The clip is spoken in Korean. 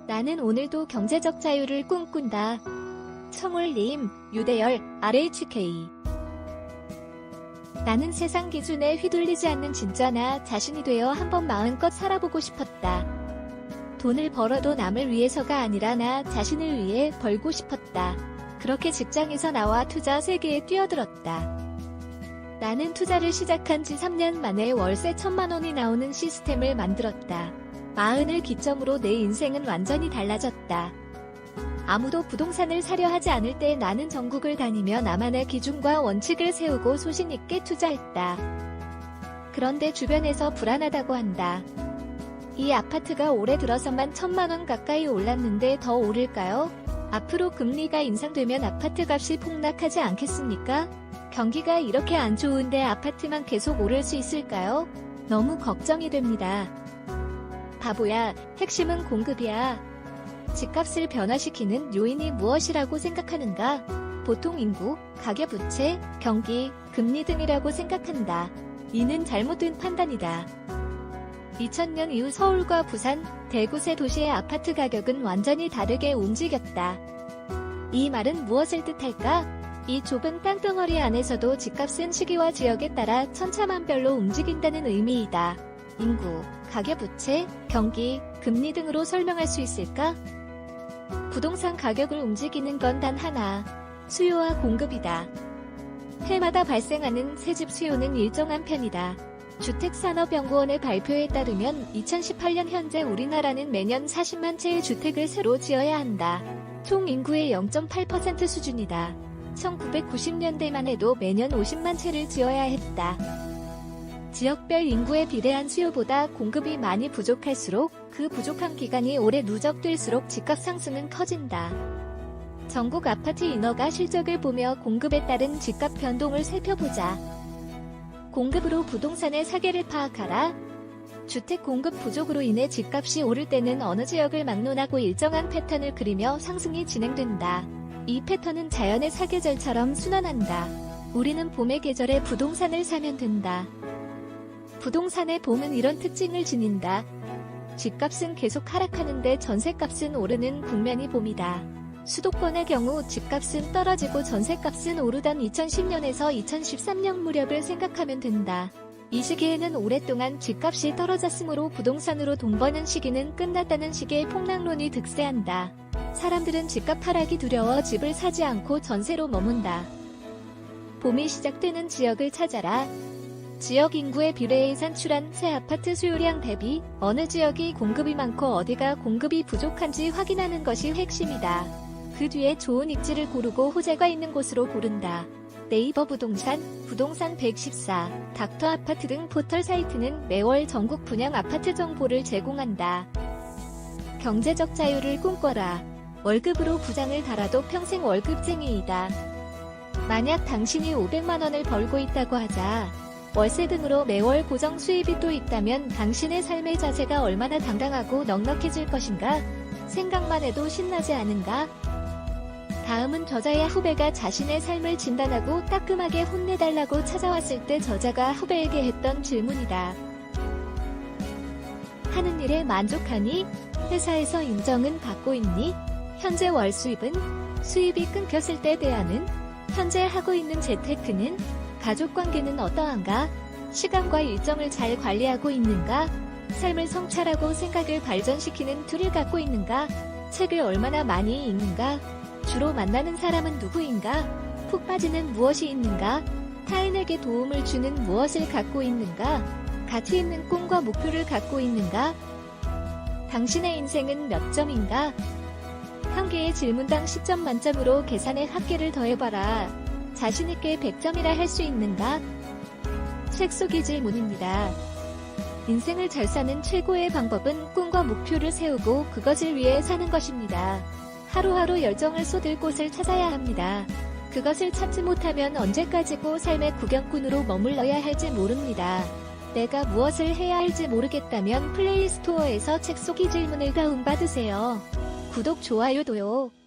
나는 오늘도 경제적 자유를 꿈꾼다. 청울님, 유대열, RHK. 나는 세상 기준에 휘둘리지 않는 진짜 나 자신이 되어 한번 마음껏 살아보고 싶었다. 돈을 벌어도 남을 위해서가 아니라 나 자신을 위해 벌고 싶었다. 그렇게 직장에서 나와 투자 세계에 뛰어들었다. 나는 투자를 시작한 지 3년 만에 월세 1,000만 원이 나오는 시스템을 만들었다. 40을 기점으로 내 인생은 완전히 달라졌다. 아무도 부동산을 사려 하지 않을 때 나는 전국을 다니며 나만의 기준과 원칙을 세우고 소신 있게 투자했다. 그런데 주변에서 불안하다고 한다. 이 아파트가 올해 들어서만 1,000만 원 가까이 올랐는데 더 오를까요? 앞으로 금리가 인상되면 아파트 값이 폭락하지 않겠습니까? 경기가 이렇게 안 좋은데 아파트만 계속 오를 수 있을까요? 너무 걱정이 됩니다. 바보야, 핵심은 공급이야. 집값을 변화시키는 요인이 무엇이라고 생각하는가? 보통 인구, 가계부채, 경기, 금리 등이라고 생각한다. 이는 잘못된 판단이다. 2000년 이후 서울과 부산, 대구세 도시의 아파트 가격은 완전히 다르게 움직였다. 이 말은 무엇을 뜻할까? 이 좁은 땅덩어리 안에서도 집값은 시기와 지역에 따라 천차만별로 움직인다는 의미이다. 인구, 가계부채, 경기, 금리 등으로 설명할 수 있을까? 부동산 가격을 움직이는 건 단 하나, 수요와 공급이다. 해마다 발생하는 새집 수요는 일정한 편이다. 주택산업연구원의 발표에 따르면 2018년 현재 우리나라는 매년 40만 채의 주택을 새로 지어야 한다. 총 인구의 0.8% 수준이다. 1990년대만 해도 매년 50만 채를 지어야 했다. 지역별 인구에 비례한 수요보다 공급이 많이 부족할수록 그 부족한 기간이 오래 누적될수록 집값 상승은 커진다. 전국 아파트 인허가 실적을 보며 공급에 따른 집값 변동을 살펴보자. 공급으로 부동산의 사계를 파악하라. 주택 공급 부족으로 인해 집값이 오를 때는 어느 지역을 막론하고 일정한 패턴을 그리며 상승이 진행된다. 이 패턴은 자연의 사계절처럼 순환한다. 우리는 봄의 계절에 부동산을 사면 된다. 부동산의 봄은 이런 특징을 지닌다. 집값은 계속 하락하는데 전셋값은 오르는 국면이 봄이다. 수도권의 경우 집값은 떨어지고 전셋값은 오르던 2010년에서 2013년 무렵을 생각하면 된다. 이 시기에는 오랫동안 집값이 떨어졌으므로 부동산으로 돈 버는 시기는 끝났다는 식의 폭락론이 득세한다. 사람들은 집값 하락이 두려워 집을 사지 않고 전세로 머문다. 봄이 시작되는 지역을 찾아라. 지역 인구에 비례해 산출한 새 아파트 수요량 대비 어느 지역이 공급이 많고 어디가 공급이 부족한지 확인하는 것이 핵심이다. 그 뒤에 좋은 입지를 고르고 호재가 있는 곳으로 고른다. 네이버 부동산, 부동산 114, 닥터 아파트 등 포털 사이트는 매월 전국 분양 아파트 정보를 제공한다. 경제적 자유를 꿈꿔라. 월급으로 부장을 달아도 평생 월급쟁이이다. 만약 당신이 500만 원을 벌고 있다고 하자. 월세 등으로 매월 고정 수입이 또 있다면 당신의 삶의 자세가 얼마나 당당하고 넉넉해질 것인가? 생각만 해도 신나지 않은가? 다음은 저자의 후배가 자신의 삶을 진단하고 따끔하게 혼내달라고 찾아왔을 때 저자가 후배에게 했던 질문이다. 하는 일에 만족하니? 회사에서 인정은 받고 있니? 현재 월 수입은? 수입이 끊겼을 때 대안은? 현재 하고 있는 재테크는? 가족관계는 어떠한가? 시간과 일정을 잘 관리하고 있는가? 삶을 성찰하고 생각을 발전시키는 툴을 갖고 있는가? 책을 얼마나 많이 읽는가? 주로 만나는 사람은 누구인가? 푹 빠지는 무엇이 있는가? 타인에게 도움을 주는 무엇을 갖고 있는가? 가치 있는 꿈과 목표를 갖고 있는가? 당신의 인생은 몇 점인가? 한 개의 질문당 10점 만점으로 계산의 합계를 더해봐라. 자신있게 100점이라 할 수 있는가? 책 속의 질문입니다. 인생을 잘 사는 최고의 방법은 꿈과 목표를 세우고 그것을 위해 사는 것입니다. 하루하루 열정을 쏟을 곳을 찾아야 합니다. 그것을 찾지 못하면 언제까지고 삶의 구경꾼으로 머물러야 할지 모릅니다. 내가 무엇을 해야 할지 모르겠다면 플레이 스토어에서 책 속의 질문을 다운받으세요. 구독, 좋아요도요.